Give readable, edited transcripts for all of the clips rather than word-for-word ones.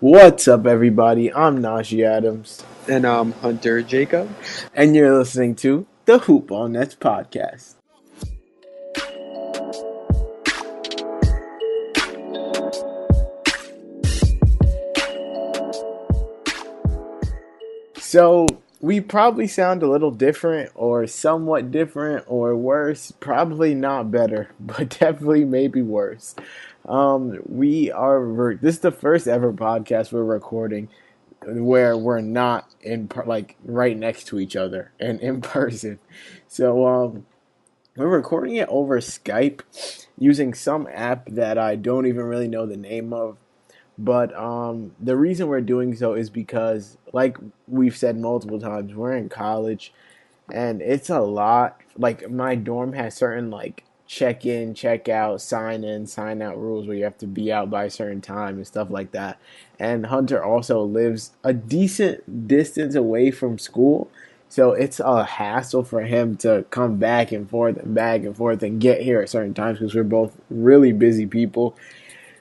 What's up, everybody? I'm Najee Adams, And Hunter Jacob. and you're listening to the Hoop on Nets podcast. So, we probably sound a little different, or somewhat different, or worse. Probably not better, but definitely maybe worse. This is the first ever podcast we're recording where we're not like right next to each other and in person. So, we're recording it over Skype using some app that I don't even really know the name of. But the reason we're doing so is because, like we've said multiple times, we're in college and it's a lot. Like, my dorm has certain, like, check in, check out, sign in, sign out rules where you have to be out by a certain time and stuff like that. And Hunter also lives a decent distance away from school. So it's a hassle for him to come back and forth and get here at certain times because we're both really busy people.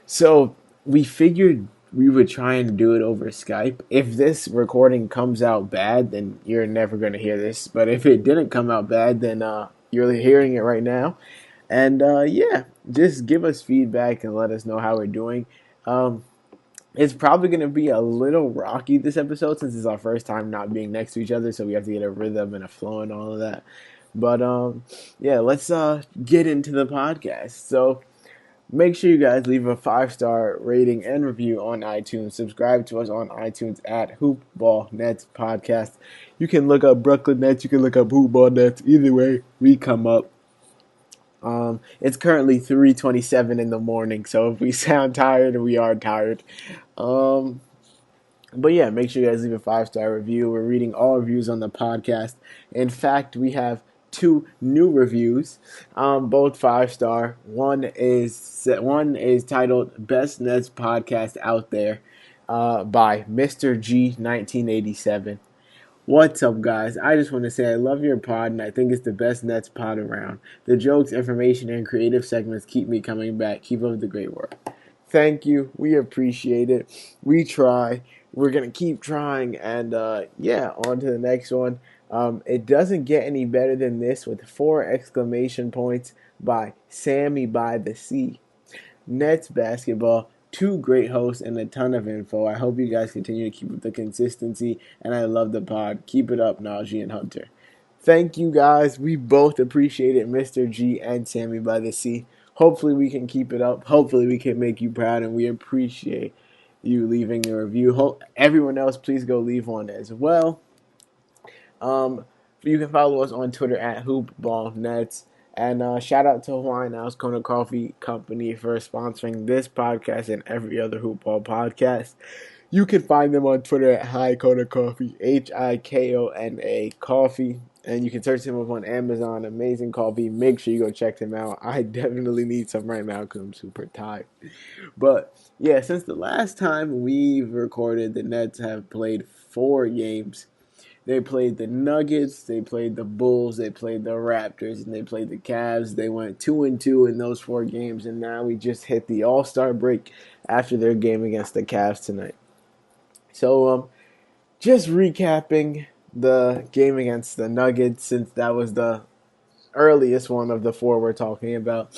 So we figured we would try and do it over Skype. If this recording comes out bad, then you're never going to hear this. But if it didn't come out bad, then you're hearing it right now. And yeah, just give us feedback and let us know how we're doing. Um, it's probably going to be a little rocky this episode since it's our first time not being next to each other, so we have to get a rhythm and a flow and all of that. But yeah, let's get into the podcast. So make sure you guys leave a 5-star rating and review on iTunes. Subscribe to us on iTunes at Hoopball Nets Podcast. You can look up Brooklyn Nets. You can look up Hoopball Nets. Either way, we come up. It's currently 3:27 in the morning, so if we sound tired, we are tired. Um, but yeah, make sure you guys leave a 5-star review. We're reading all reviews on the podcast. In fact, we have two new reviews, both 5-star. One is titled "Best Nets Podcast Out There" by Mr. G 1987. What's up, guys? I just want to say I love your pod, and I think it's the best Nets pod around. The jokes, information, and creative segments keep me coming back. Keep up the great work. Thank you. We appreciate it. We try. We're going to keep trying. And yeah, on to the next one. It doesn't get any better than this with 4 exclamation points by Sammy by the Sea. Nets basketball, 2 great hosts, and a ton of info. I hope you guys continue to keep up the consistency, and I love the pod. Keep it up, Najee and Hunter. Thank you, guys. We both appreciate it, Mr. G and Sammy by the Sea. Hopefully we can keep it up. Hopefully we can make you proud, and we appreciate you leaving a review. Everyone else, please go leave one as well. You can follow us on Twitter at HoopBallNets. And shout out to Hawaiian House Kona Coffee Company for sponsoring this podcast and every other Hoopball podcast. You can find them on Twitter at Hikona Coffee, Hikona Coffee. And you can search them up on Amazon. Amazing coffee. Make sure you go check them out. I definitely need some right now because I'm super tired. But yeah, since the last time we've recorded, the Nets have played 4 games. They played the Nuggets, they played the Bulls, they played the Raptors, and they played the Cavs. They went 2-2 in those 4 games, and now we just hit the All-Star break after their game against the Cavs tonight. So, just recapping the game against the Nuggets, since that was the earliest one of the 4 we're talking about.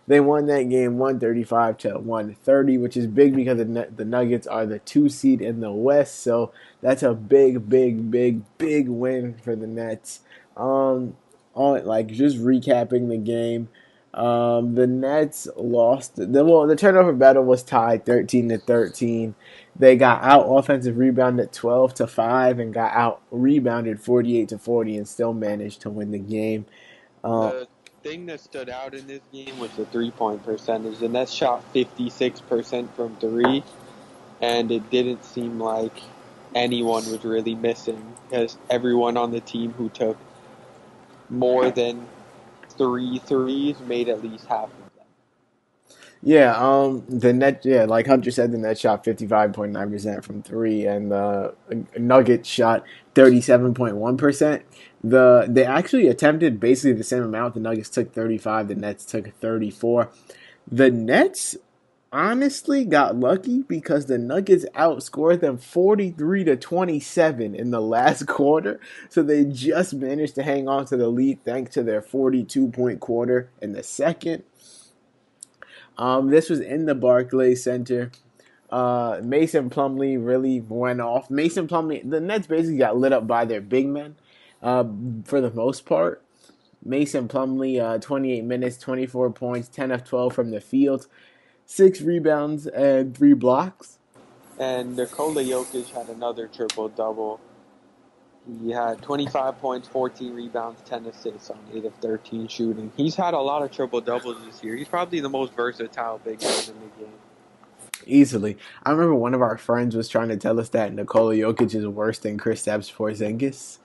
They won that game 135-130, which is big because the Nuggets are the 2 seed in the West. So that's a big win for the Nets. Just recapping the game, the Nets lost. The turnover battle was tied 13-13. They got out offensive rebounded 12-5 and got out rebounded 48-40 and still managed to win the game. The thing that stood out in this game was the 3-point percentage. The Nets shot 56% from 3, and it didn't seem like anyone was really missing because everyone on the team who took more than 3 threes made at least half of them. Yeah, like Hunter said, the Nets shot 55.9% from 3, and the Nuggets shot 37.1%. They actually attempted basically the same amount. The Nuggets took 35, the Nets took 34. The Nets honestly got lucky because the Nuggets outscored them 43-27 in the last quarter. So they just managed to hang on to the lead thanks to their 42-point quarter in the second. This was in the Barclays Center. Mason Plumlee really went off. Mason Plumlee, the Nets basically got lit up by their big men for the most part. Mason Plumlee, 28 minutes, 24 points, 10 of 12 from the field, 6 rebounds, and 3 blocks. And Nikola Jokic had another triple-double. He had 25 points, 14 rebounds, 10 assists on 8 of 13 shooting. He's had a lot of triple-doubles this year. He's probably the most versatile big man in the game. Easily. I remember one of our friends was trying to tell us that Nikola Jokic is worse than Kristaps Porzingis.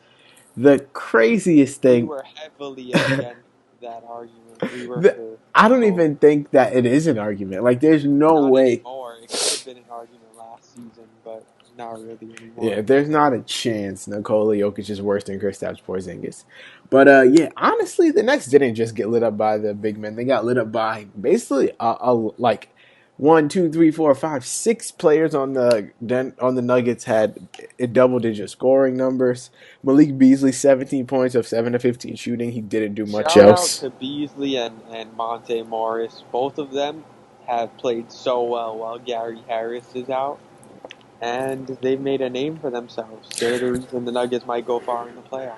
The craziest thing. We were heavily against that argument. I don't even think that it is an argument. Like, there's no Not way. anymore. It could have been an argument last season, but not really anymore. Yeah, there's not a chance Nikola Jokic is worse than Kristaps Porzingis. But yeah, honestly, the Nets didn't just get lit up by the big men. They got lit up by basically like 1, 2, 3, 4, 5, 6 players on the Nuggets had double-digit scoring numbers. Malik Beasley, 17 points of 7 of 15 shooting. He didn't do much else. Shout out to Beasley and Monte Morris. Both of them have played so well while Gary Harris is out. And they've made a name for themselves. They're the reason the Nuggets might go far in the playoffs.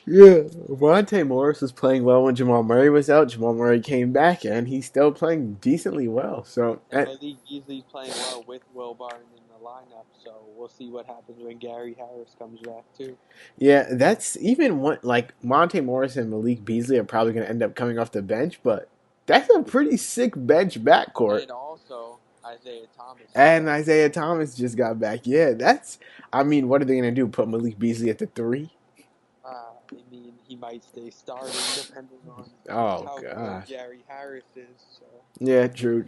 Yeah, Monte Morris was playing well when Jamal Murray was out. Jamal Murray came back, and he's still playing decently well. So, and Malik Beasley's playing well with Will Barton in the lineup. So we'll see what happens when Gary Harris comes back too. Yeah, that's even one like Monte Morris and Malik Beasley are probably going to end up coming off the bench, but that's a pretty sick bench backcourt. And also Isaiah Thomas. And Isaiah Thomas just got back. Yeah, that's. I mean, what are they going to do? Put Malik Beasley at the 3? I mean, he might stay starting depending on how good Gary Harris is. So. Yeah, true.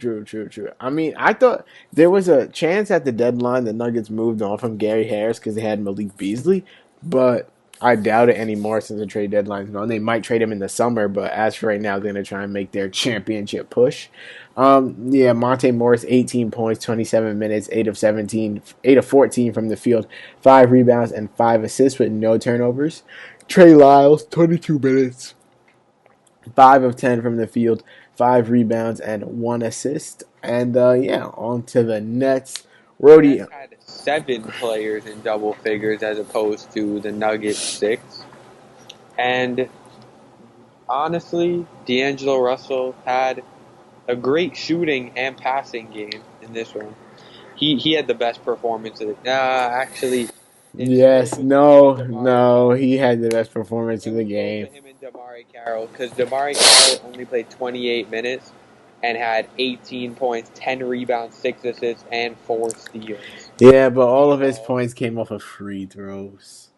I mean, I thought there was a chance at the deadline the Nuggets moved on from Gary Harris because they had Malik Beasley, but I doubt it anymore since the trade deadline's gone. They might trade him in the summer, but as for right now, they're going to try and make their championship push. Yeah, Monte Morris, 18 points, 27 minutes, 8 of 14 from the field, 5 rebounds, and 5 assists with no turnovers. Trey Lyles, 22 minutes, 5 of 10 from the field, 5 rebounds, and 1 assist. And, yeah, on to the Nets. Roddy had 7 players in double figures as opposed to the Nuggets 6. And, honestly, D'Angelo Russell had a great shooting and passing game in this one. He had the best performance of the actually. Yes, no, he had the best performance of the game. Him and Damari Carroll, because Damari Carroll only played 28 minutes and had 18 points, 10 rebounds, 6 assists, and 4 steals. Yeah, but all of his points came off of free throws.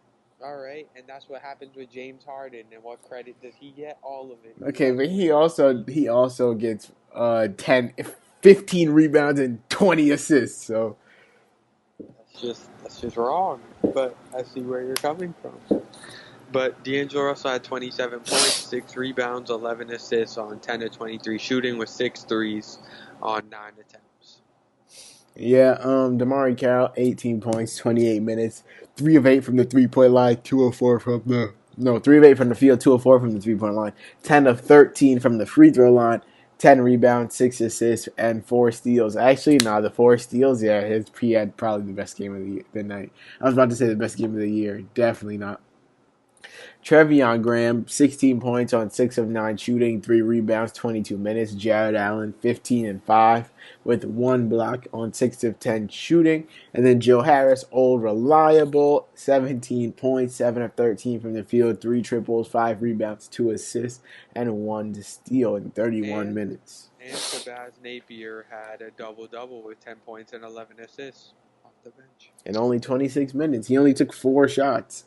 All right, and that's what happens with James Harden. And what credit does he get? All of it. Okay, but he also gets 15 rebounds and 20 assists. So that's just wrong. But I see where you're coming from. But D'Angelo Russell had 27 points, 6 rebounds, 11 assists on 10 of 23 shooting with 6 threes on 9 attempts. Yeah, Damari Carroll, 18 points, 28 minutes, 3 of 8 from the 3-point line, 3 of 8 from the field, 2 of 4 from the 3-point line, 10 of 13 from the free throw line, 10 rebounds, 6 assists, and 4 steals. Actually, the 4 steals, yeah, he had probably the best game of the night. I was about to say the best game of the year. Definitely not. Trevion Graham, 16 points on 6 of 9 shooting, 3 rebounds, 22 minutes. Jared Allen, 15 and 5 with 1 block on 6 of 10 shooting. And then Joe Harris, old reliable, 17 points, 7 of 13 from the field, 3 triples, 5 rebounds, 2 assists, and 1 steal in 31 minutes. And Shabazz Napier had a double-double with 10 points and 11 assists off the bench. In only 26 minutes. He only took 4 shots.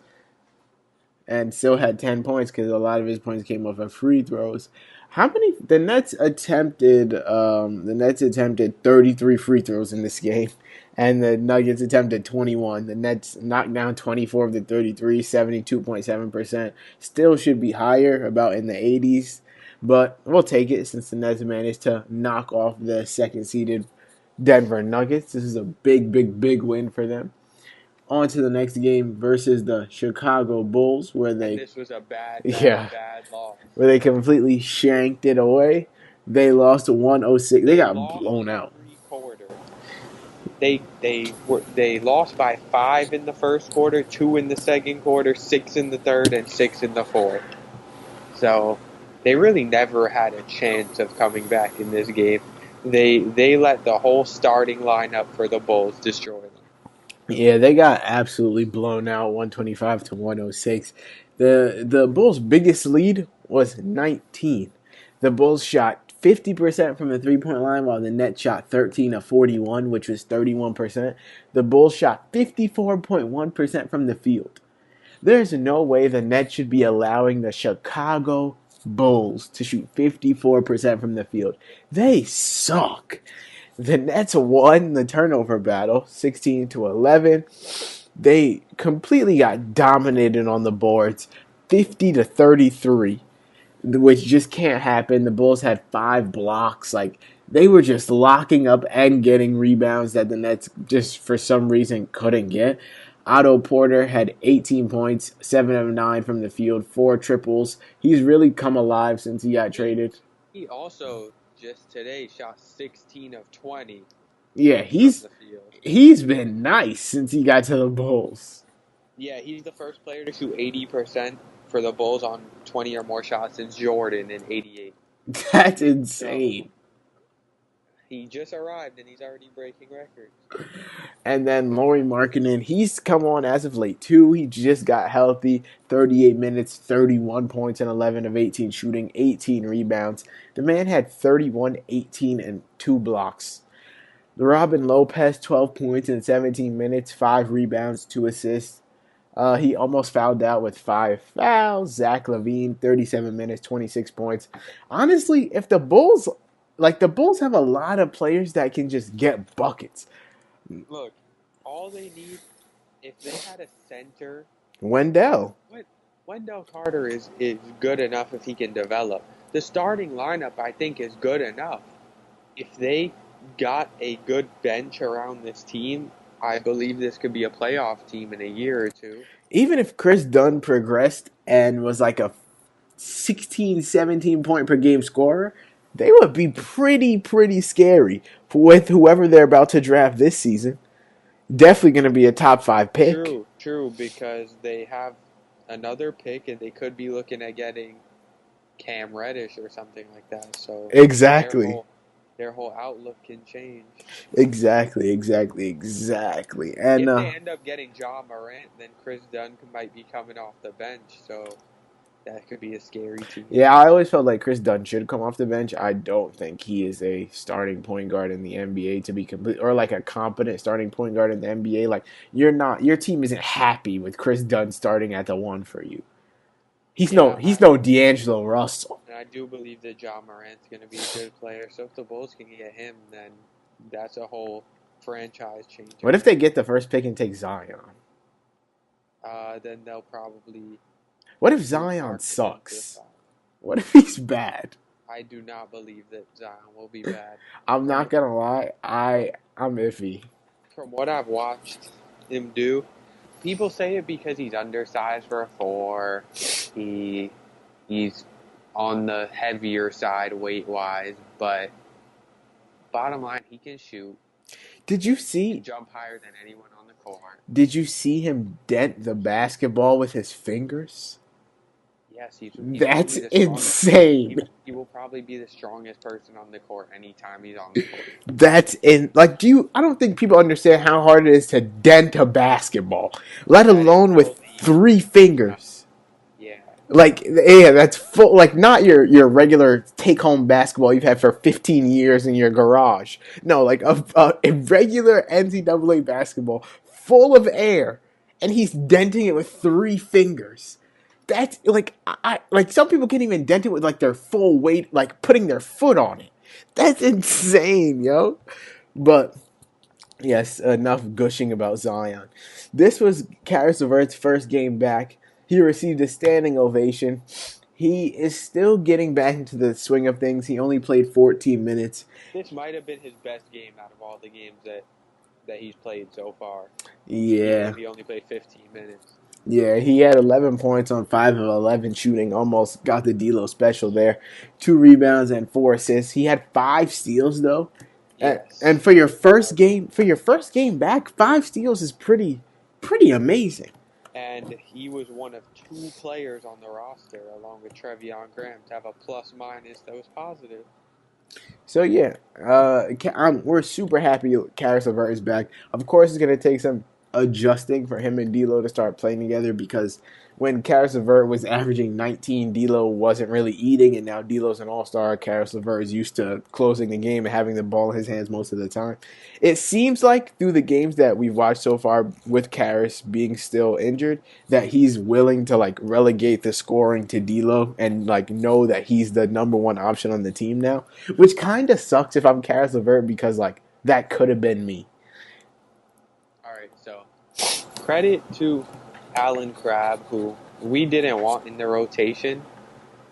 And still had 10 points because a lot of his points came off of free throws. The Nets attempted 33 free throws in this game, and the Nuggets attempted 21. The Nets knocked down 24 of the 33, 72.7%. Still should be higher, about in the 80s, but we'll take it since the Nets managed to knock off the second-seeded Denver Nuggets. This is a big, big, big win for them. On to the next game versus the Chicago Bulls, where And they this was a bad, yeah, bad loss. where they completely shanked it away. They lost 106. They got lost blown in out. every quarter. They lost by 5 in the first quarter, 2 in the second quarter, 6 in the third, and 6 in the fourth. So they really never had a chance of coming back in this game. They let the whole starting lineup for the Bulls destroy them. Yeah, they got absolutely blown out, 125 to 106. The Bulls' biggest lead was 19. The Bulls shot 50% from the three-point line, while the Nets shot 13 of 41, which was 31%. The Bulls shot 54.1% from the field. There's no way the Nets should be allowing the Chicago Bulls to shoot 54% from the field. They suck. The Nets won the turnover battle, 16 to 11. They completely got dominated on the boards, 50 to 33, which just can't happen. The Bulls had 5 blocks. Like, they were just locking up and getting rebounds that the Nets just for some reason couldn't get. Otto Porter had 18 points, 7 of 9 from the field, 4 triples. He's really come alive since he got traded. He also just today shot 16 of 20. Yeah, he's been nice since he got to the Bulls. Yeah, he's the first player to shoot 80% for the Bulls on 20 or more shots since Jordan in 88. That's insane. So, he just arrived and he's already breaking records. And then Lauri Markkanen, he's come on as of late too. He just got healthy. 38 minutes, 31 points, and 11 of 18 shooting, 18 rebounds. The man had 31, 18, and 2 blocks. Robin Lopez, 12 points in 17 minutes, 5 rebounds, 2 assists. He almost fouled out with 5 fouls. Zach LaVine, 37 minutes, 26 points. Honestly, if the Bulls have a lot of players that can just get buckets. Look, all they need, if they had a center, Wendell Carter is good enough if he can develop. The starting lineup, I think, is good enough. If they got a good bench around this team, I believe this could be a playoff team in a year or two. Even if Chris Dunn progressed and was like a 16, 17 point per game scorer, they would be pretty scary with whoever they're about to draft this season. Definitely going to be a top 5 pick. True, because they have another pick and they could be looking at getting Cam Reddish or something like that. So exactly. Their whole outlook can change. Exactly. And if they end up getting Ja Morant, then Chris Dunn might be coming off the bench. So that could be a scary team. Yeah, I always felt like Chris Dunn should come off the bench. I don't think he is a starting point guard in the NBA to be complete, or like a competent starting point guard in the NBA. Like, your team isn't happy with Chris Dunn starting at the 1 for you. He's no D'Angelo Russell. And I do believe that Ja Morant's going to be a good player. So if the Bulls can get him, then that's a whole franchise changer. What if they get the first pick and take Zion? Then they'll probably... What if Zion sucks? What if he's bad? I do not believe that Zion will be bad. I'm not going to lie. I'm iffy. From what I've watched him do, people say it because he's undersized for a 4. He's on the heavier side weight-wise, but bottom line, he can shoot. Did you see? He can jump higher than anyone on the court. Did you see him dent the basketball with his fingers? Yes, that's insane. He will probably be the strongest person on the court anytime he's on the court. That's I don't think people understand how hard it is to dent a basketball, let alone with 3 fingers. Yeah. That's full, not your regular take-home basketball you've had for 15 years in your garage. No, a regular NCAA basketball full of air, and he's denting it with 3 fingers. That's some people can't even dent it with their full weight, putting their foot on it. That's insane, yo. But yes, enough gushing about Zion. This was Caris Levert's first game back. He received a standing ovation. He is still getting back into the swing of things. He only played 14 minutes. This might have been his best game out of all the games that he's played so far, even Yeah. if he only played 15 minutes. Yeah, he had 11 points on 5 of 11 shooting, almost got the D'Lo special there. 2 rebounds and 4 assists. He had 5 steals though. And Yes. for your first game back, 5 steals is pretty amazing. And he was one of 2 players on the roster, along with Trevion Graham, to have a plus-minus that was positive. So yeah, we're super happy Caris Levert is back. Of course, it's gonna take some adjusting for him and D'Lo to start playing together because when Caris Levert was averaging 19, D'Lo wasn't really eating, and now D'Lo's an all-star. Caris Levert is used to closing the game and having the ball in his hands most of the time. It seems like through the games that we've watched so far, with Caris being still injured, that he's willing to like relegate the scoring to D'Lo and like know that he's the number one option on the team now, which kind of sucks if I'm Caris Levert because like that could have been me. All right, so credit to Alan Crabb, who we didn't want in the rotation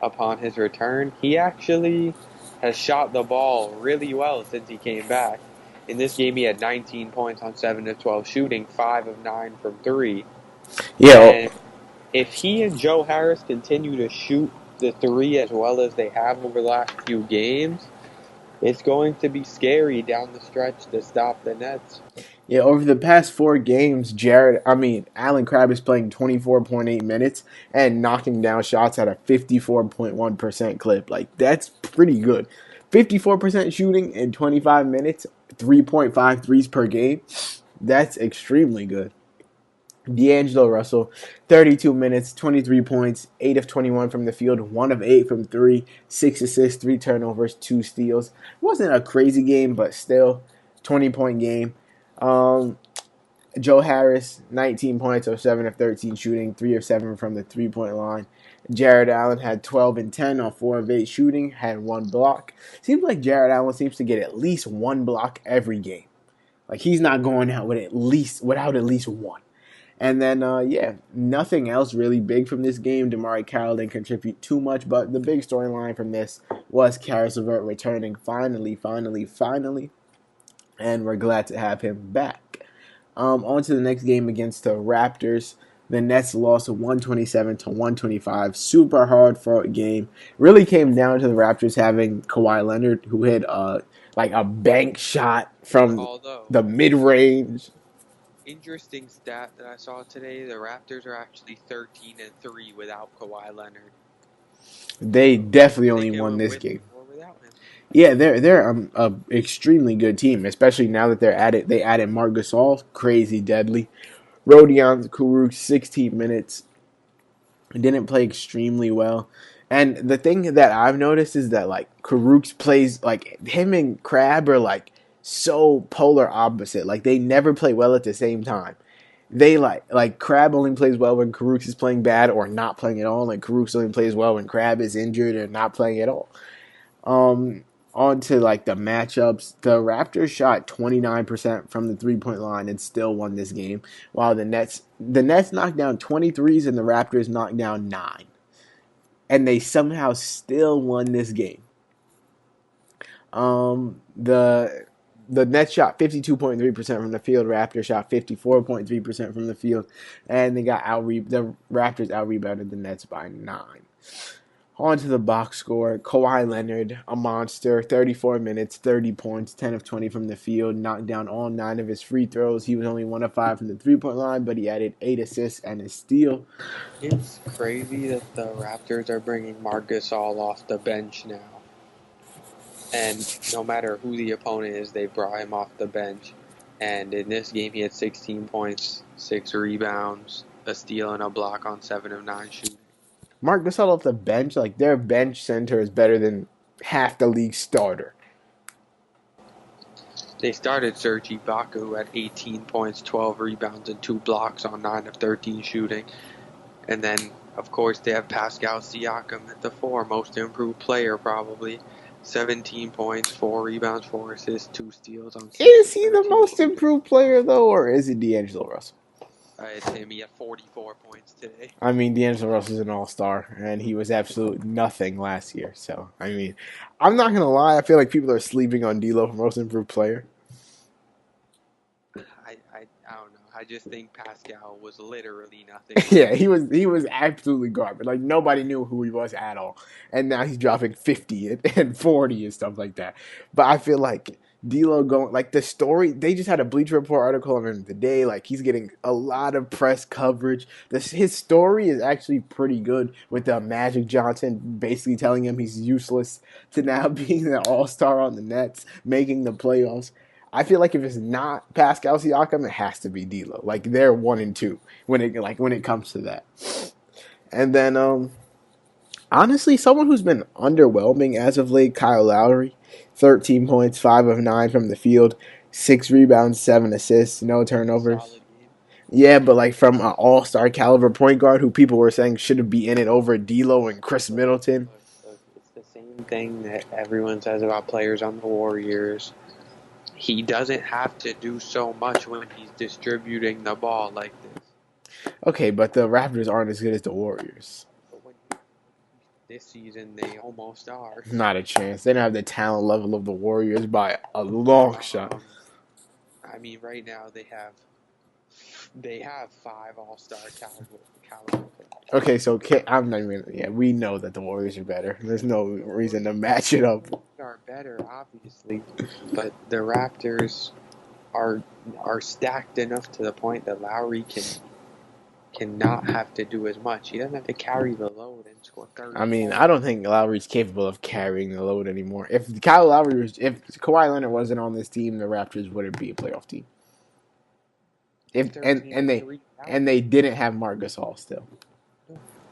upon his return. He actually has shot the ball really well since he came back. In this game, he had 19 points on 7 of 12 shooting, 5 of 9 from 3. Yeah. And if he and Joe Harris continue to shoot the 3 as well as they have over the last few games, it's going to be scary down the stretch to stop the Nets. Yeah, over the past 4 games, Alan Crabb is playing 24.8 minutes and knocking down shots at a 54.1% clip. Like, that's pretty good. 54% shooting in 25 minutes, 3.5 threes per game. That's extremely good. D'Angelo Russell, 32 minutes, 23 points, 8 of 21 from the field, 1 of 8 from 3, 6 assists, 3 turnovers, 2 steals. Wasn't a crazy game, but still, 20-point game. Joe Harris, 19 points, 7 of 13 shooting, 3 of 7 from the 3-point line. Jared Allen had 12 and 10 on 4 of 8 shooting, had 1 block. Seems like Jared Allen seems to get at least 1 block every game. Like, he's not going out without at least 1. And then, nothing else really big from this game. DeMarre Carroll didn't contribute too much, but the big storyline from this was Caris Levert returning finally. And we're glad to have him back. On to the next game against the Raptors. The Nets lost 127 to 125. Super hard fought game. Really came down to the Raptors having Kawhi Leonard, who hit like a bank shot from the mid-range. Interesting stat that I saw today, the Raptors are actually 13-3 without Kawhi Leonard. They definitely only won this game. Yeah, they're a extremely good team, especially now that they added Marc Gasol, crazy deadly. Rodion Kuruc, 16 minutes, didn't play extremely well. And the thing that I've noticed is that like Kuruc plays, like him and Crabbe are like so polar opposite. Like they never play well at the same time. They like Crabbe only plays well when Kuruc is playing bad or not playing at all. Like Kuruc only plays well when Crabbe is injured or not playing at all. On to like the matchups. The Raptors shot 29% from the 3-point line and still won this game, while the Nets knocked down 23s and the Raptors knocked down 9. And they somehow still won this game. The Nets shot 52.3% from the field. Raptors shot 54.3% from the field, and the Raptors out-rebounded the Nets by 9. On to the box score. Kawhi Leonard, a monster, 34 minutes, 30 points, 10 of 20 from the field, knocked down all 9 of his free throws. He was only 1 of 5 from the 3-point line, but he added 8 assists and a steal. It's crazy that the Raptors are bringing Marc Gasol off the bench now. And no matter who the opponent is, they brought him off the bench. And in this game, he had 16 points, 6 rebounds, a steal, and a block on 7 of 9 shooting. Marc Gasol off the bench, like their bench center is better than half the league starter. They started Serge Ibaka, who had 18 points, 12 rebounds, and 2 blocks on 9 of 13 shooting. And then, of course, they have Pascal Siakam at the 4, most improved player probably. 17 points, 4 rebounds, 4 assists, 2 steals on 6. Is he the most improved player, though, or is it D'Angelo Russell? It's him. He had 44 points today. I mean, D'Angelo Russell's an all-star, and he was absolute nothing last year. So, I mean, I'm not going to lie. I feel like people are sleeping on D'Lo for most improved player. I don't know. I just think Pascal was literally nothing. Yeah, he was absolutely garbage. Like, nobody knew who he was at all. And now he's dropping 50 and 40 and stuff like that. But I feel like D'Lo going, like, the story, they just had a Bleacher Report article on him today. Like, he's getting a lot of press coverage. His story is actually pretty good, with Magic Johnson basically telling him he's useless to now being an all-star on the Nets, making the playoffs. I feel like if it's not Pascal Siakam, it has to be D'Lo. Like, they're 1 and 2 when it comes to that. And then honestly, someone who's been underwhelming as of late, Kyle Lowry, 13 points, 5 of 9 from the field, 6 rebounds, 7 assists, no turnovers. Solid game. Yeah, but like from an all-star caliber point guard who people were saying should be in it over D'Lo and Chris Middleton. Look, it's the same thing that everyone says about players on the Warriors. He doesn't have to do so much when he's distributing the ball like this. Okay, but the Raptors aren't as good as the Warriors. But this season, they almost are. Not a chance. They don't have the talent level of the Warriors by a long shot. I mean, right now they have 5 all-star caliber. Okay, so I'm not even. Yeah, we know that the Warriors are better. There's no reason to match it up. Are better, obviously, but the Raptors are stacked enough to the point that Lowry cannot have to do as much. He doesn't have to carry the load and score 30. I mean, I don't think Lowry's capable of carrying the load anymore. If if Kawhi Leonard wasn't on this team, the Raptors wouldn't be a playoff team. And they didn't have Marc Gasol still.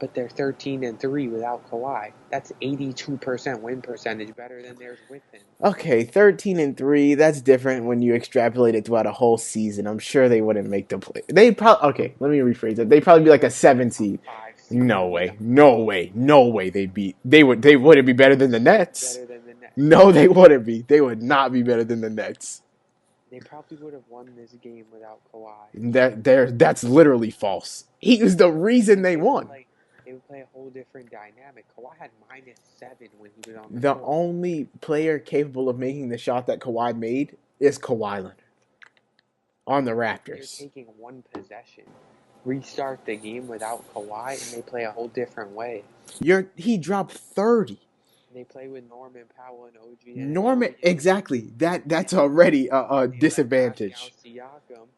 But they're 13-3 without Kawhi. That's 82% win percentage, better than theirs with him. Okay, 13-3. That's different when you extrapolate it throughout a whole season. I'm sure they wouldn't make the play. Let me rephrase it. They'd probably be like a 7 seed. No way. They wouldn't be better than the Nets. No, they wouldn't be. They would not be better than the Nets. They probably would have won this game without Kawhi. That's literally false. He was the reason they won. They would play a whole different dynamic. Kawhi had -7 when he was on the court. Only player capable of making the shot that Kawhi made is Kawhi Leonard on the Raptors. They're taking one possession. Restart the game without Kawhi, and they play a whole different way. He dropped 30. They play with Norman Powell and OG. Norman, exactly. That's already a disadvantage. Siakam,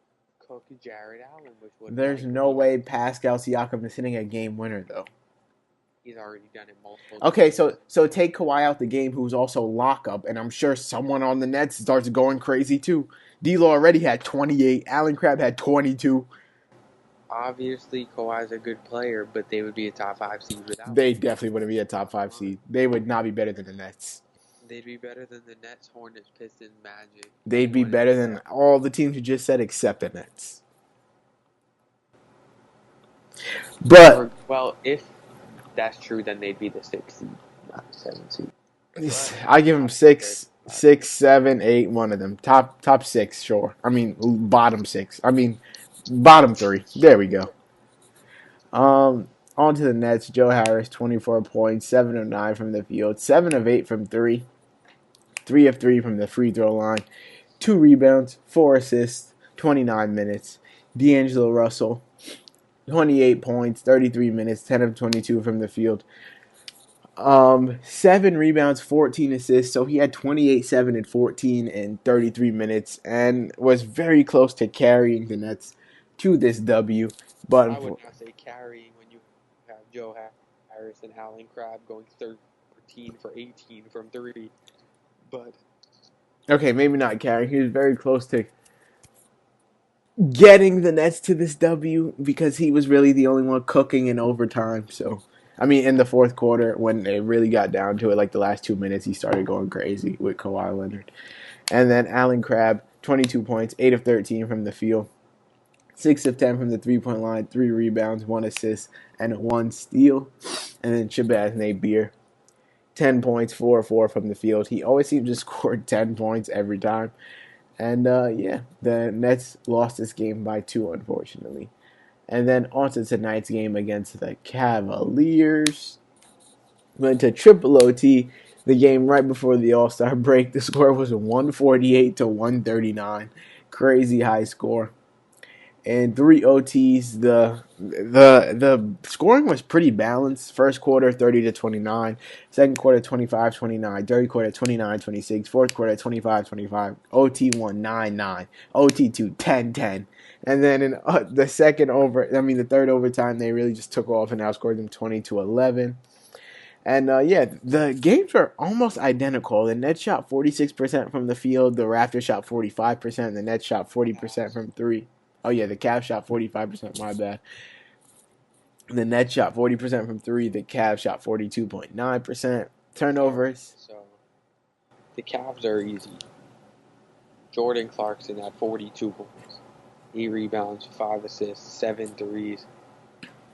Cook, Jared Allen, There's no way Pascal Siakam is hitting a game winner though. He's already done it multiple. Okay, so take Kawhi out the game, who's also lockup, and I'm sure someone on the Nets starts going crazy too. D'Lo already had 28. Allen Crabbe had 22. Obviously, Kawhi's a good player, but they would be a top 5 seed without him. They definitely wouldn't be a top 5 seed. They would not be better than the Nets. They'd be better than the Nets, Hornets, Pistons, Magic. They'd be better than all the teams you just said except the Nets. But if that's true, then they'd be the 6th seed, not the 7th seed. I give them 6, 7, 8. One of them top 6, sure. I mean bottom 6. I mean bottom 3. There we go. On to the Nets. Joe Harris, 24 points, 7 of 9 from the field, 7 of 8 from 3, 3 of 3 from the free throw line, 2 rebounds, 4 assists, 29 minutes. D'Angelo Russell, 28 points, 33 minutes, 10 of 22 from the field. 7 rebounds, 14 assists. So he had 28, 7, and 14 in 33 minutes and was very close to carrying the Nets to this W. But I would not say carrying when you have Joe Harris and Allen Crabbe going 13 for 18 from 3. But okay, maybe not carrying. He was very close to getting the Nets to this W because he was really the only one cooking in overtime. So, I mean, in the fourth quarter, when it really got down to it, like the last 2 minutes, he started going crazy with Kawhi Leonard. And then Allen Crabbe, 22 points, 8 of 13 from the field, 6 of 10 from the three-point line, 3 rebounds, 1 assist, and 1 steal. And then Shabazz Napier, 10 points, 4 of 4 from the field. He always seems to score 10 points every time. And, the Nets lost this game by 2, unfortunately. And then on to tonight's game against the Cavaliers. Went to triple OT. The game right before the All-Star break. The score was 148 to 139. Crazy high score. And 3 OTs. The scoring was pretty balanced. First quarter 30 to 29, second quarter 25-29, third quarter 29-26, fourth quarter 25-25. OT 1 9-9, OT 2 10-10. And then in the third overtime, they really just took off and outscored them 20-11. And the games were almost identical. The Nets shot 46% from the field. The Raptors shot 45%. The Nets shot 40% from three. Oh, yeah, the Cavs shot 45%. My bad. The Nets shot 40% from three. The Cavs shot 42.9%. Turnovers. So the Cavs are easy. Jordan Clarkson had 42 points. 8 rebounds, 5 assists, 7 threes.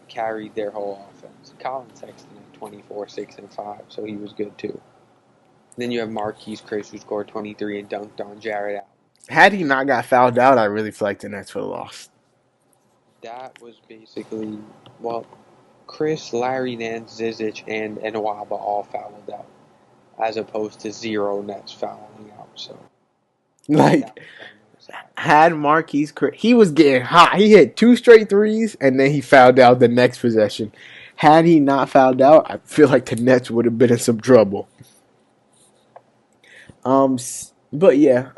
Carried their whole offense. Colin Sexton had 24, 6, and 5, so he was good too. Then you have Marquise Chris, who scored 23 and dunked on Jared Allen. Had he not got fouled out, I really feel like the Nets would have lost. That was basically, Chris, Larry Nance, Zizic, and Nwaba all fouled out, as opposed to 0 Nets fouling out. So, had Marquise Chris, he was getting hot. He hit 2 straight threes, and then he fouled out the next possession. Had he not fouled out, I feel like the Nets would have been in some trouble. But yeah,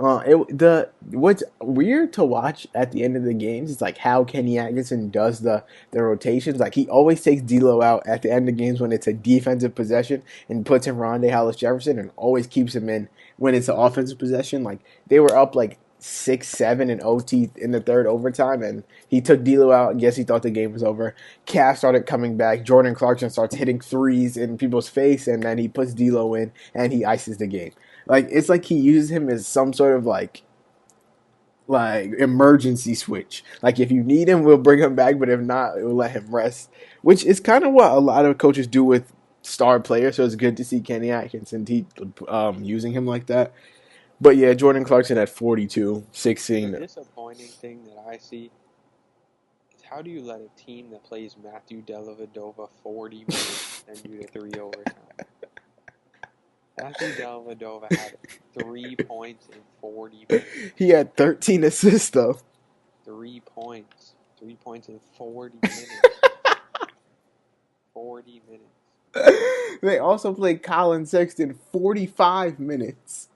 what's weird to watch at the end of the games is like how Kenny Atkinson does the rotations. Like he always takes D'Lo out at the end of games when it's a defensive possession and puts in Rondae Hollis-Jefferson, and always keeps him in when it's an offensive possession. Like they were up like 6-7 in OT in the third overtime, and he took D'Lo out. I guess he thought the game was over. Cavs started coming back. Jordan Clarkson starts hitting threes in people's face, and then he puts D'Lo in and he ices the game. Like it's like he uses him as some sort of like emergency switch. Like if you need him, we'll bring him back, but if not, we'll let him rest. Which is kind of what a lot of coaches do with star players. So it's good to see Kenny Atkinson using him like that. But yeah, Jordan Clarkson at 42, 16. The disappointing thing that I see is how do you let a team that plays Matthew Dellavedova 40 minutes and do the 3 overtime? Matthew Dellavedova had 3 points in 40 minutes. He had 13 assists, though. 3 points. 3 points in 40 minutes. 40 minutes. They also played Colin Sexton 45 minutes.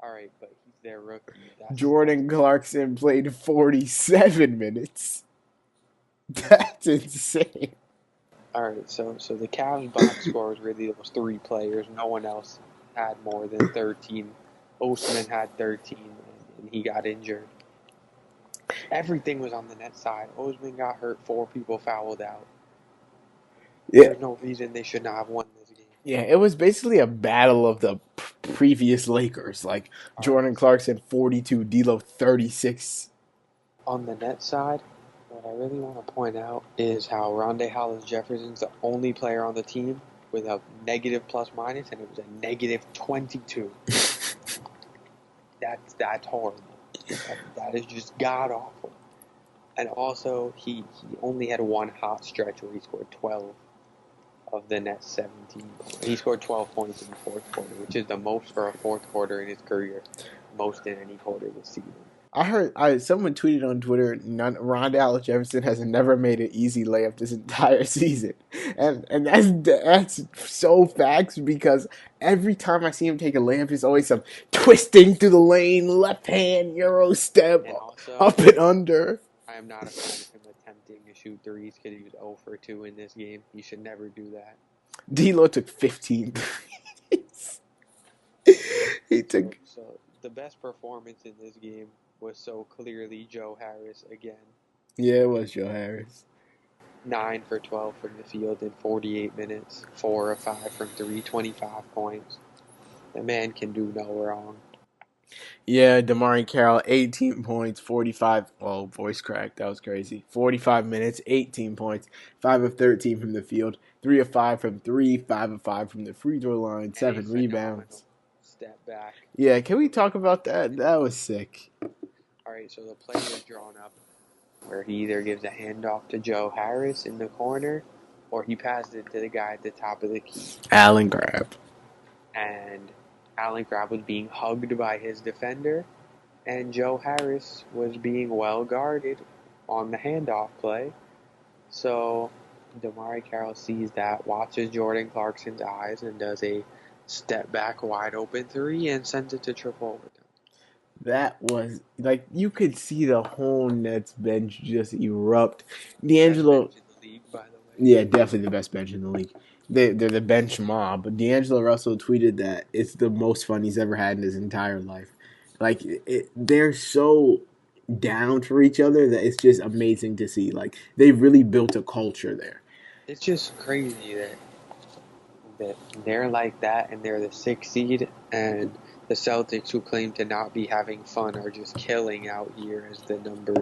All right, but he's their rookie. Jordan Clarkson played 47 minutes. That's insane. All right, so the Cavs box score was really those 3 players. No one else had more than 13. Osman had 13, and he got injured. Everything was on the net side. Osman got hurt. 4 people fouled out. Yeah. There's no reason they should not have won this game. Yeah, it was basically a battle of the previous Lakers. Like Jordan Clarkson 42, D'Lo 36. On the net side, what I really want to point out is how Rondae Hollis-Jefferson's the only player on the team with a negative plus minus, and it was a negative 22. That's horrible. That is just god awful. And also, he only had one hot stretch where he scored 12 of the net 17. He scored 12 points in the fourth quarter, which is the most for a fourth quarter in his career, most in any quarter this season. I heard someone tweeted on Twitter, Rondae Hollis-Jefferson has never made an easy layup this entire season, and that's so facts, because every time I see him take a layup, it's always some twisting through the lane, left hand Euro step, also, up and under. I am not a fan of him attempting to shoot threes because he was 0 for 2 in this game. He should never do that. D'Lo took 15 threes. He took. So the best performance in this game was so clearly Joe Harris again. Yeah, it was Joe Harris. 9 for 12 from the field in 48 minutes. 4 of 5 from 3, 25 points. The man can do no wrong. Yeah, DeMarre Carroll, 18 points, 45. Oh, voice crack. That was crazy. 45 minutes, 18 points, 5 of 13 from the field, 3 of 5 from 3, 5 of 5 from the free throw line, 7 rebounds. Step back. Yeah, can we talk about that? That was sick. All right, so the play was drawn up. where he either gives a handoff to Joe Harris in the corner or he passes it to the guy at the top of the key. Allen Crabbe. And Allen Crabbe was being hugged by his defender, and Joe Harris was being well guarded on the handoff play. So Damari Carroll sees that, watches Jordan Clarkson's eyes, and does a step back wide open three and sends it to triple overtime. That was like you could see the whole Nets bench just erupt. Best D'Angelo, bench in the league, by the way. yeah, definitely the best bench in the league. They're the bench mob. But D'Angelo Russell tweeted that it's the most fun he's ever had in his entire life. Like they're so down for each other that it's just amazing to see. Like they've really built a culture there. It's just crazy that they're like that and they're the 6th seed, and the Celtics, who claim to not be having fun, are just killing out here as the number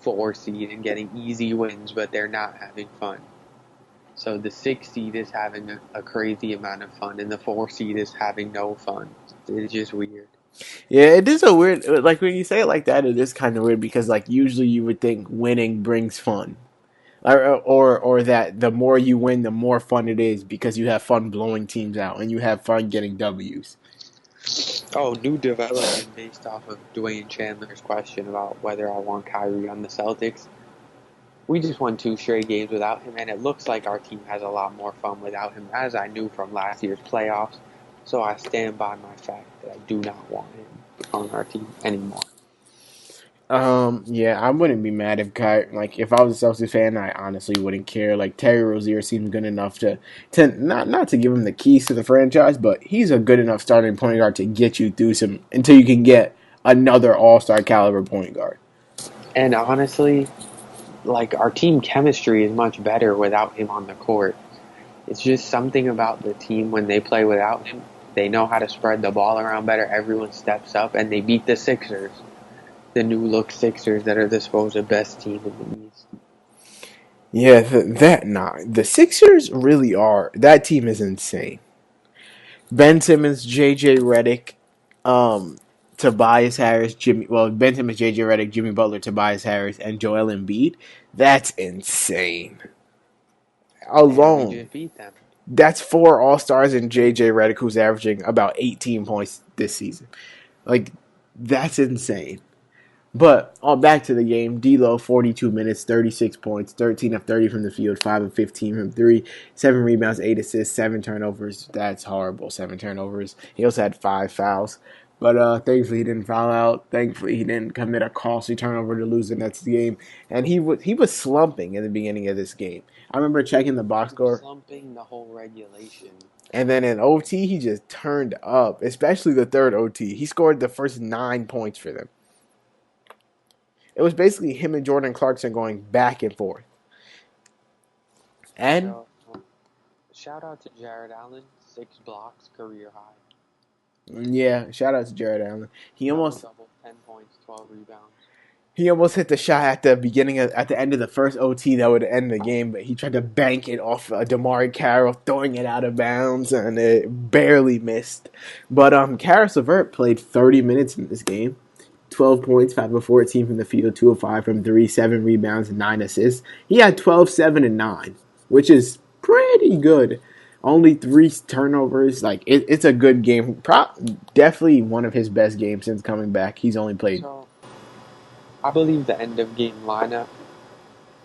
4 seed and getting easy wins, but they're not having fun. So the 6th seed is having a crazy amount of fun, and the 4 seed is having no fun. It's just weird. Yeah, it is a weird. Like when you say it like that, it is kind of weird because like usually you would think winning brings fun. Or that the more you win, the more fun it is because you have fun blowing teams out and you have fun getting W's. Oh, new development based off of Dwayne Chandler's question about whether I want Kyrie on the Celtics. We just won 2 straight games without him, and it looks like our team has a lot more fun without him, as I knew from last year's playoffs. So I stand by my fact that I do not want him on our team anymore. Yeah, I wouldn't be mad if if I was a Celtics fan, I honestly wouldn't care. Like Terry Rozier seems good enough to not to give him the keys to the franchise, but he's a good enough starting point guard to get you through some until you can get another All-Star caliber point guard. And honestly, like our team chemistry is much better without him on the court. It's just something about the team when they play without him. They know how to spread the ball around better. Everyone steps up, and they beat the Sixers. The new look Sixers that are the supposed best team in the East. Yeah, the Sixers really are. That team is insane. Ben Simmons, JJ Redick, Tobias Harris, Ben Simmons, JJ Redick, Jimmy Butler, Tobias Harris, and Joel Embiid. That's insane. And we Alone, just beat them. that's 4 All Stars and JJ Redick, who's averaging about 18 points this season. Like, that's insane. But back to the game. D'Lo, 42 minutes, 36 points, 13 of 30 from the field, 5 of 15 from 3, 7 rebounds, 8 assists, 7 turnovers. That's horrible, 7 turnovers. He also had 5 fouls. But thankfully he didn't foul out. Thankfully he didn't commit a costly turnover to lose the Nets game. And he was slumping in the beginning of this game. I remember checking the box score. Slumping the whole regulation. And then in OT, he just turned up, especially the third OT. He scored the first 9 points for them. It was basically him and Jordan Clarkson going back and forth. And So, shout out to Jared Allen, 6 blocks, career high. yeah, shout out to Jared Allen. He almost Double, 10 points, 12 rebounds. He almost hit the shot at the end of the first OT that would end the game, but he tried to bank it off Damari Carroll, throwing it out of bounds, and it barely missed. But Caris Levert played 30 minutes in this game. 12 points, 5 of 14 from the field, 2 of 5 from 3, 7 rebounds, and 9 assists. He had 12, 7, and 9, which is pretty good. Only 3 turnovers. Like, it's a good game. Definitely one of his best games since coming back. He's only played. So, I believe the end of game lineup,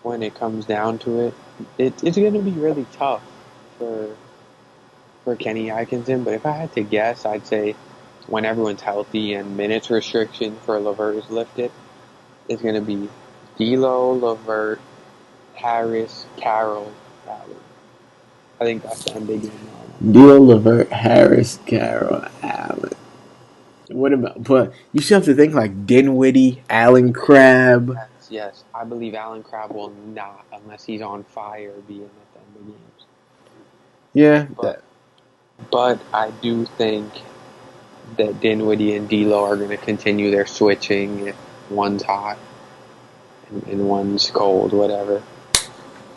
when it comes down to it, it's going to be really tough for Kenny Atkinson. But if I had to guess, I'd say when everyone's healthy and minutes restriction for Levert is lifted, it's going to be D'Lo, Levert, Harris, Carroll, Allen. I think that's the end of game lineup. D'Lo, Levert, Harris, Carroll, Allen. What about? But you still have to think like Dinwiddie, Allen Crabbe. Yes, I believe Allen Crabbe will not, unless he's on fire, be in at the end of games. Yeah, but I do think that Dinwiddie and D'Lo are going to continue their switching if one's hot and one's cold, whatever.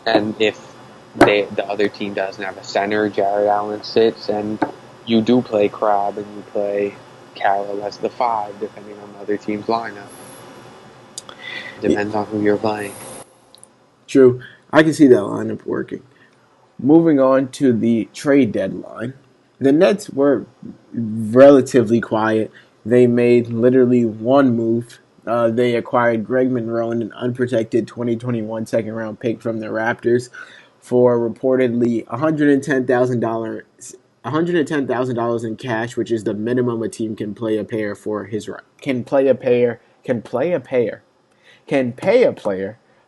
And if the other team doesn't have a center, Jared Allen sits, and you do play Crabbe and you play Carroll as the 5, depending on the other team's lineup. Depends on who you're playing. True. I can see that lineup working. Moving on to the trade deadline. The Nets were relatively quiet. They made literally one move. They acquired Greg Monroe and an unprotected 2021 second round pick from the Raptors for reportedly $110,000 in cash, which is the minimum a team can play a player for his right. Can pay a player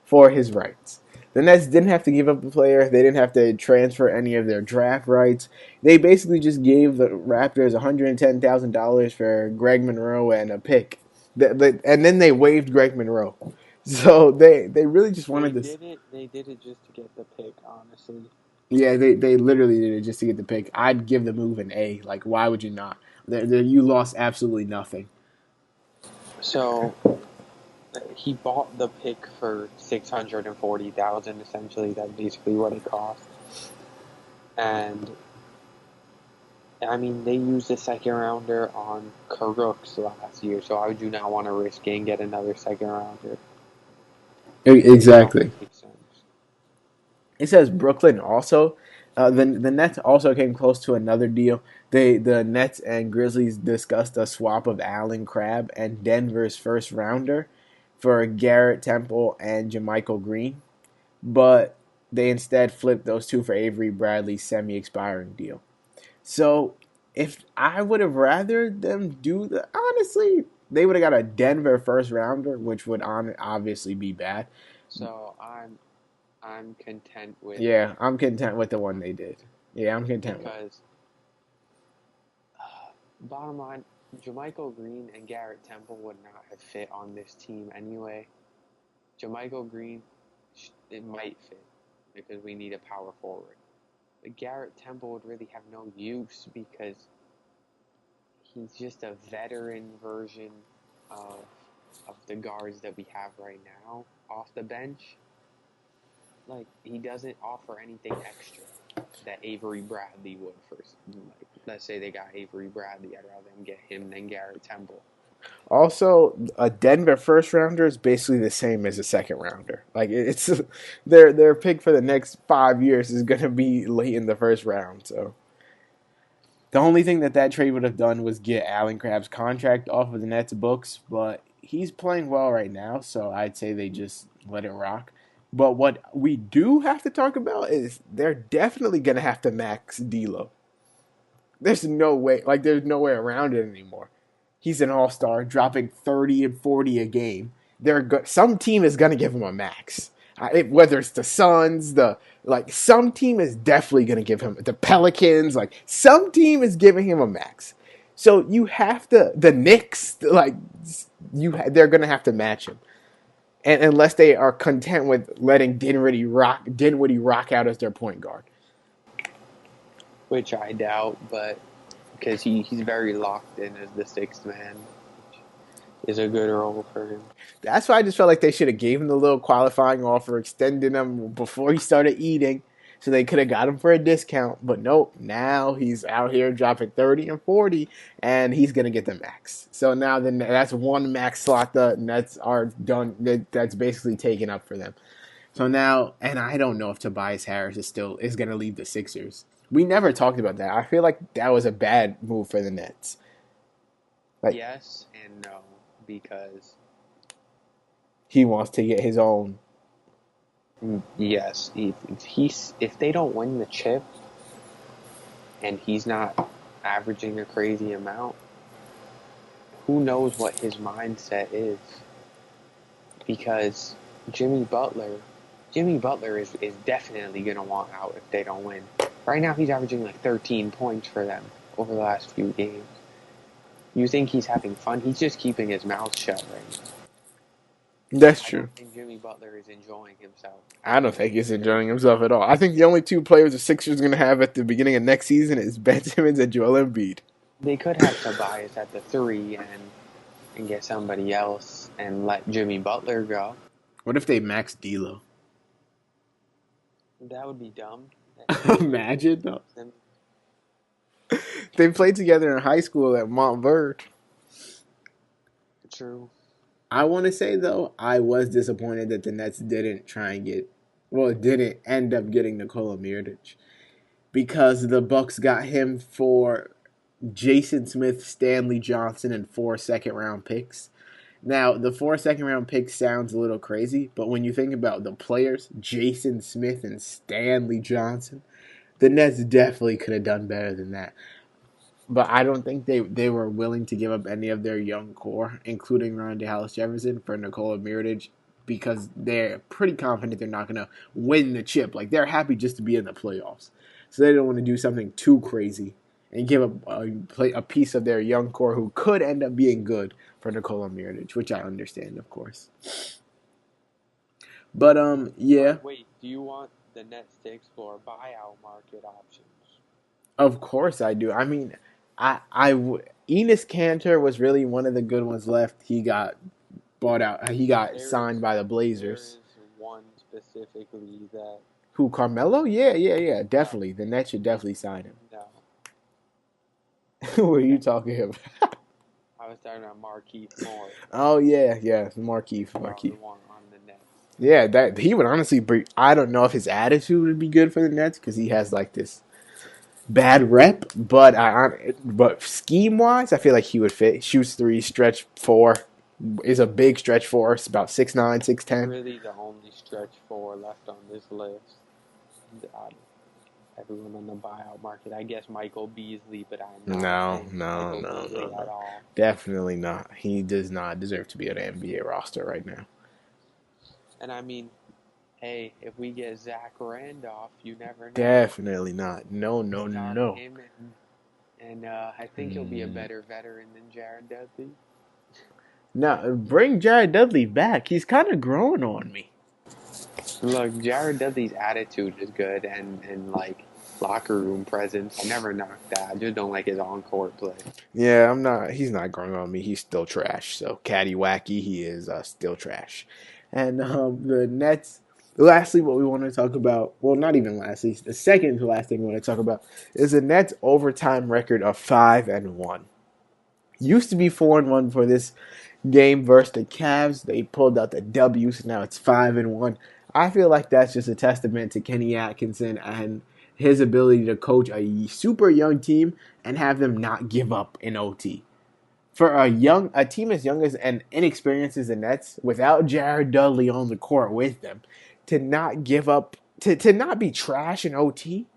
for his rights. The Nets didn't have to give up a player. They didn't have to transfer any of their draft rights. They basically just gave the Raptors $110,000 for Greg Monroe and a pick. And then they waived Greg Monroe. So they really just wanted this. They did it just to get the pick, honestly. Yeah, they literally did it just to get the pick. I'd give the move an A. Like, why would you not? You lost absolutely nothing. So he bought the pick for $640,000. Essentially, that's basically what it cost. And I mean, they used a second rounder on Crooks last year, so why would you not want to risk it and get another second rounder? Exactly. It makes sense. It says Brooklyn also. The Nets also came close to another deal. The Nets and Grizzlies discussed a swap of Allen Crabbe and Denver's first rounder for Garrett Temple and JaMychal Green, but they instead flipped those two for Avery Bradley's semi-expiring deal. So if I would have rather them do honestly, they would have got a Denver first rounder, which would obviously be bad. So I'm content with. Yeah, I'm content with the one they did. Yeah, I'm content because bottom line, JaMychal Green and Garrett Temple would not have fit on this team anyway. JaMychal Green, it might fit because we need a power forward. But Garrett Temple would really have no use because he's just a veteran version of the guards that we have right now off the bench. Like, he doesn't offer anything extra that Avery Bradley would first. Like, let's say they got Avery Bradley, I'd rather them get him than Garrett Temple. Also, a Denver first rounder is basically the same as a second rounder. Like, it's their pick for the next 5 years is going to be late in the first round. So the only thing that trade would have done was get Allen Crabbe's contract off of the Nets books, but he's playing well right now, so I'd say they just let it rock. But what we do have to talk about is they're definitely going to have to max D'Lo. There's no way around it anymore. He's an all-star, dropping 30 and 40 a game. Some team is going to give him a max. Whether it's the Suns, some team is definitely going to give him the Pelicans. Like, some team is giving him a max. So you have to, the Knicks, they're going to have to match him. And unless they are content with letting Dinwiddie rock out as their point guard. Which I doubt, but because he's very locked in as the sixth man, which is a good role for him. That's why I just felt like they should have gave him the little qualifying offer, extending him before he started eating, so they could have got him for a discount. But nope, now he's out here dropping 30 and 40, and he's going to get the max. So now that's one max slot the Nets are done. That's basically taken up for them. So now, and I don't know if Tobias Harris is going to leave the Sixers. We never talked about that. I feel like that was a bad move for the Nets. Yes and no, because he wants to get his own. Yes, if they don't win the chip, and he's not averaging a crazy amount, who knows what his mindset is? Because Jimmy Butler is definitely going to want out if they don't win. Right now, he's averaging like 13 points for them over the last few games. You think he's having fun? He's just keeping his mouth shut right now. That's true. I don't think Jimmy Butler is enjoying himself. I don't think he's enjoying himself at all. I think the only two players the Sixers are going to have at the beginning of next season is Ben Simmons and Joel Embiid. They could have Tobias at the 3 and get somebody else and let Jimmy Butler go. What if they max D'Lo? That would be dumb. Imagine, though. They played together in high school at Montverde. True. I want to say though, I was disappointed that the Nets didn't end up getting Nikola Mirotic because the Bucks got him for Jason Smith, Stanley Johnson, and 4 second-round picks. Now, the 4 second-round picks sounds a little crazy, but when you think about the players, Jason Smith and Stanley Johnson, the Nets definitely could have done better than that. But I don't think they were willing to give up any of their young core, including Rondae Hollis-Jefferson, for Nikola Mirotic, because they're pretty confident they're not going to win the chip. Like, they're happy just to be in the playoffs. So they don't want to do something too crazy and give up a piece of their young core who could end up being good for Nikola Mirotic, which I understand, of course. But, yeah. Wait, do you want the Nets to explore buyout market options? Of course I do. I mean, Enes Kanter was really one of the good ones left. He got bought out. He got signed by the Blazers. There is one specifically that. Who, Carmelo? Yeah. Definitely. The Nets should definitely sign him. No. Who are you talking about? I was talking about Markieff Morris. Oh, yeah. Markieff. The one on the Nets. Yeah, that he would honestly be. I don't know if his attitude would be good for the Nets because he has like this bad rep, but scheme wise, I feel like he would fit. Shoots 3, stretch 4, is a big stretch 4. It's about 6'9", 6'10". Really, the only stretch 4 left on this list. Everyone on the buyout market. I guess Michael Beasley, but I'm not. No. At all. Definitely not. He does not deserve to be on an NBA roster right now. And I mean, hey, if we get Zach Randolph, you never know. Definitely not. No. And I think he'll be a better veteran than Jared Dudley. No, bring Jared Dudley back. He's kind of growing on me. Look, Jared Dudley's attitude is good and like locker room presence. I never knocked that. I just don't like his on-court play. Yeah, he's not growing on me. He's still trash. So catty-wacky, he is still trash. And the Nets, lastly, what we want to talk about, well, not even lastly, the second to last thing we want to talk about is the Nets' overtime record of 5-1. Used to be 4-1 for this game versus the Cavs. They pulled out the W, so now it's 5-1. I feel like that's just a testament to Kenny Atkinson and his ability to coach a super young team and have them not give up in OT. For a team as young as and inexperienced as the Nets, without Jared Dudley on the court with them, to not give up, to not be trash in OT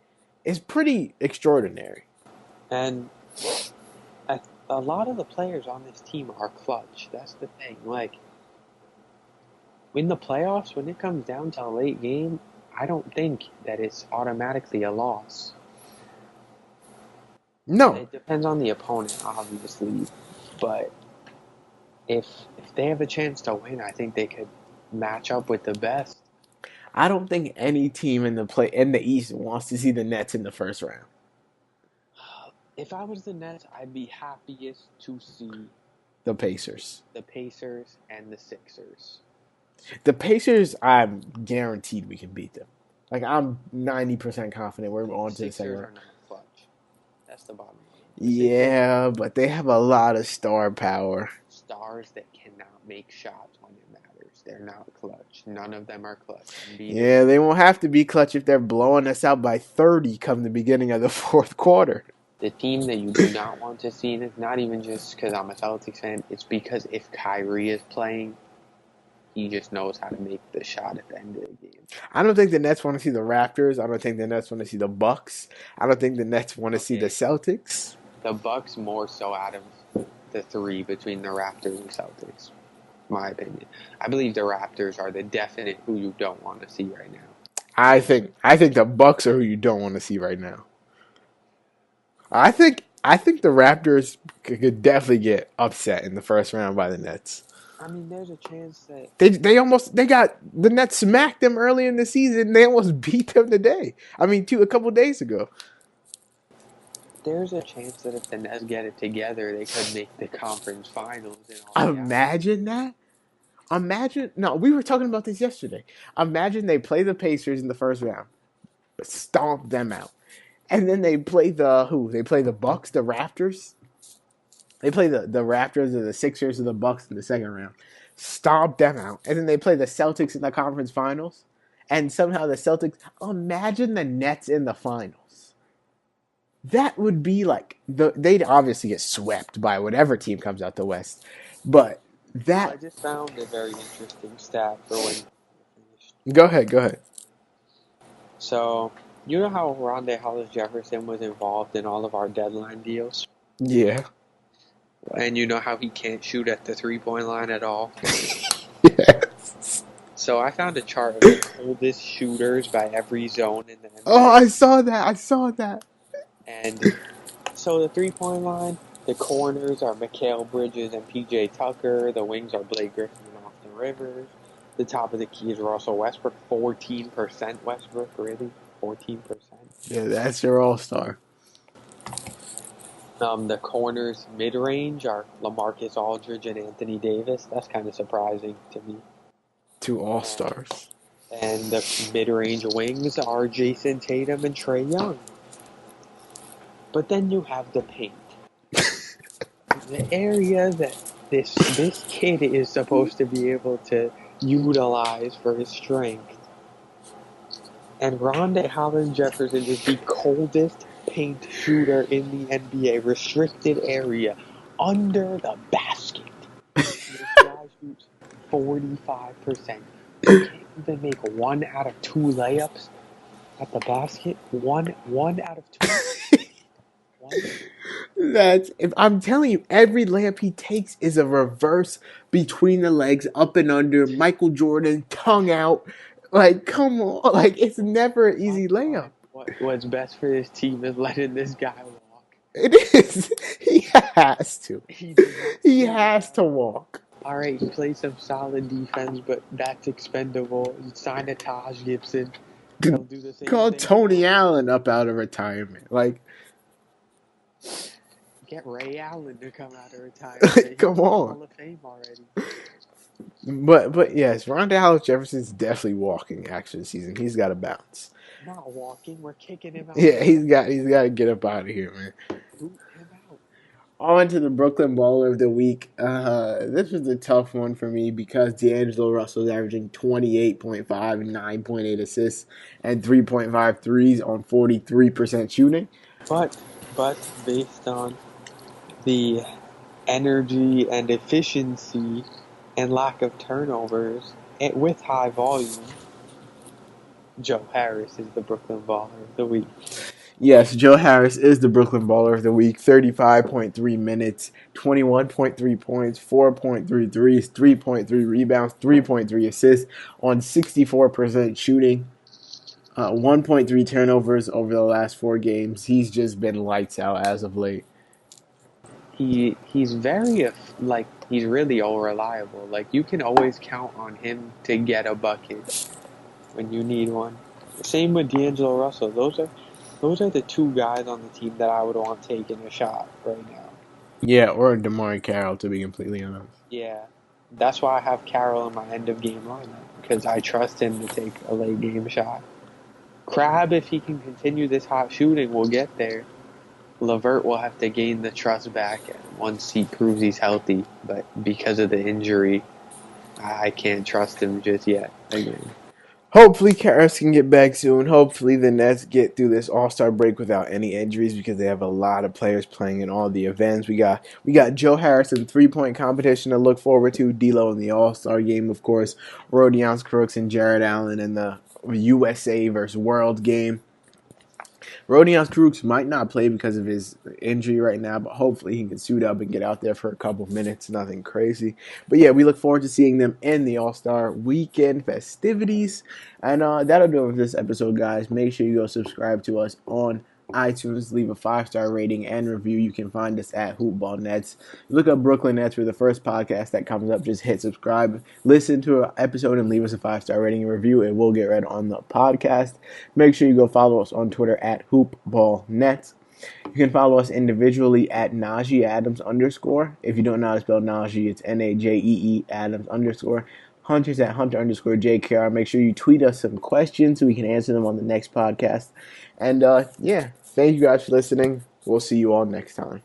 is pretty extraordinary. And a lot of the players on this team are clutch. That's the thing. Like, in the playoffs, when it comes down to a late game, I don't think that it's automatically a loss. No. It depends on the opponent, obviously. But if they have a chance to win, I think they could match up with the best. I don't think any team in the East wants to see the Nets in the first round. If I was the Nets, I'd be happiest to see the Pacers. The Pacers and the Sixers. The Pacers, I'm guaranteed we can beat them. Like, I'm 90% confident we're on to the second round. Are not clutch. That's the bottom line. Yeah, but they have a lot of star power. Stars that cannot make shots when it matters. They're not clutch. None of them are clutch. Yeah, they won't have to be clutch if they're blowing us out by 30 come the beginning of the fourth quarter. The team that you do not want to see, not even just because I'm a Celtics fan, it's because if Kyrie is playing, he just knows how to make the shot at the end of the game. I don't think the Nets want to see the Raptors. I don't think the Nets want to see the Bucks. I don't think the Nets want to see the Celtics. The Bucks more so out of the three between the Raptors and Celtics, my opinion. I believe the Raptors are the definite who you don't want to see right now. I think the Bucks are who you don't want to see right now. I think the Raptors could definitely get upset in the first round by the Nets. I mean, there's a chance that they got the Nets smacked them early in the season. They almost beat them today. I mean, a couple days ago. There's a chance that if the Nets get it together, they could make the conference finals. Imagine that. We were talking about this yesterday. Imagine they play the Pacers in the first round, stomp them out, and then they play They play the Bucks, the Raptors. They play the Raptors or the Sixers or the Bucks in the second round. stomp them out, and then they play the Celtics in the conference finals, and somehow the Celtics. Imagine the Nets in the finals. That would be like they'd obviously get swept by whatever team comes out the West, but Well, I that. just found a very interesting stat for when finished. Go ahead. Go ahead. So, you know how Rondé Hollis Jefferson was involved in all of our deadline deals? Yeah. And you know how he can't shoot at the 3-point line at all? Yes. So I found a chart of the coldest shooters by every zone in the NBA. Oh, I saw that. I saw that. And so the 3-point line, the corners are Mikal Bridges and PJ Tucker. The wings are Blake Griffin and Austin Rivers. The top of the key is Russell Westbrook. 14% Westbrook, really? 14%. Yeah, that's your all-star. The corners mid-range are LaMarcus Aldridge and Anthony Davis. That's kind of surprising to me. 2 all-stars. And the mid-range wings are Jason Tatum and Trae Young. But then you have the paint. The area that this kid is supposed to be able to utilize for his strength. And Rondé Hollis Jefferson is the coldest paint shooter in the NBA. Restricted area. Under the basket. This guy shoots 45%. You can't even make 1 out of 2 layups at the basket. One out of 2. If I'm telling you, every layup he takes is a reverse between the legs, up and under, Michael Jordan, tongue out. Like, come on. Like, it's never an easy layup. What's best for this team is letting this guy walk. It is. He has to. He has to walk. All right, he plays some solid defense, but that's expendable. You sign a Taj Gibson. He'll do the same Call thing. Tony Allen up out of retirement. Like, get Ray Allen to come out of retirement. come on. Hall of Fame already. But yes, Rondé Hollis Jefferson's definitely walking. Actually, this season he's got to bounce. Not walking, we're kicking him out. Yeah, he's got to get up out of here, man. Boot him out. On to the Brooklyn Baller of the Week. This was a tough one for me because D'Angelo Russell's averaging 28.5 and 9.8 assists and 3.5 threes on 43% shooting. But based on the energy and efficiency and lack of turnovers with high volume, Joe Harris is the Brooklyn Baller of the Week. Yes, Joe Harris is the Brooklyn Baller of the Week. 35.3 minutes, 21.3 points, 4.3 threes, 3.3 rebounds, 3.3 assists on 64% shooting. 1.3 turnovers over the last 4 games. He's just been lights out as of late. He's very he's really unreliable. Like, you can always count on him to get a bucket when you need one. Same with D'Angelo Russell. Those are the 2 guys on the team that I would want taking a shot right now. Yeah, or DeMar Carroll, to be completely honest. Yeah, that's why I have Carroll in my end of game lineup, because I trust him to take a late game shot. Crabbe, if he can continue this hot shooting, will get there. Levert will have to gain the trust back once he proves he's healthy, but because of the injury, I can't trust him just yet. Again. Hopefully, Caris can get back soon. Hopefully, the Nets get through this All-Star break without any injuries because they have a lot of players playing in all the events. We got Joe Harris in 3-point competition to look forward to. D'Lo in the All-Star game, of course. Rodion Crooks and Jared Allen in the USA versus World game. Rodion Crooks might not play because of his injury right now, but hopefully he can suit up and get out there for a couple minutes. Nothing crazy. But yeah, we look forward to seeing them in the All-Star weekend festivities. And that'll do it for this episode, guys. Make sure you go subscribe to us on iTunes, leave a 5-star rating and review. You can find us at Hoopball Nets. Look up Brooklyn Nets. We're the first podcast that comes up. Just hit subscribe, listen to an episode, and leave us a 5-star rating and review. It will get read on the podcast. Make sure you go follow us on Twitter at Hoopball Nets. You can follow us individually at Najee Adams _. If you don't know how to spell Najee, it's Najee Adams _ Hunter's at Hunter _JKR. Make sure you tweet us some questions so we can answer them on the next podcast. And yeah, thank you guys for listening. We'll see you all next time.